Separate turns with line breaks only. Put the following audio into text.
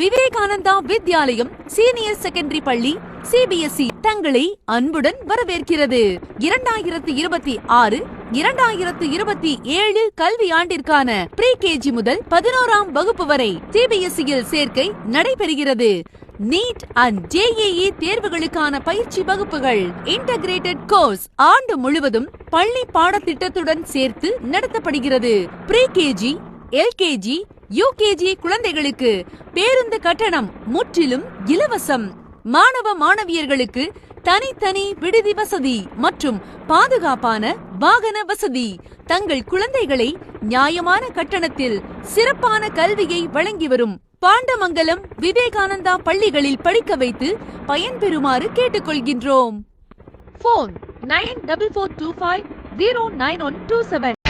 Vivekananda Vidyalayam senior secondary பள்ளி CBSE தங்களை அன்புடன் வரவேற்கிறது. 2026 2027 கல்வியாண்டிற்கான pre-KG முதல் 11ஆம் வகுப்பு வரை CBSEயில் சேர்க்கை நடைபெறுகிறது. நீட் அண்ட் JEE தேர்வுகளுக்கான பயிற்சி வகுப்புகள் இன்டகிரேட்டட் கோர்ஸ் ஆண்டு முழுவதும் பள்ளி பாடத்திட்டத்துடன் சேர்த்து நடத்தப்படுகிறது. pre-KG, LKG, UKG குழந்தைகளுக்கு பேருந்து கட்டணம் முற்றிலும் இலவசம். மாணவ மாணவியர்களுக்கு தனித்தனி விடுதி வசதி மற்றும் பாதுகாப்பான வாகன வசதி. தங்கள் குழந்தைகளை நியாயமான கட்டணத்தில் சிறப்பான கல்வியை வழங்கி வரும் பாண்டமங்கலம் விவேகானந்தா பள்ளிகளில் படிக்க வைத்து பயன்பெறுமாறு கேட்டுக்கொள்கின்றோம். Phone 9442509127.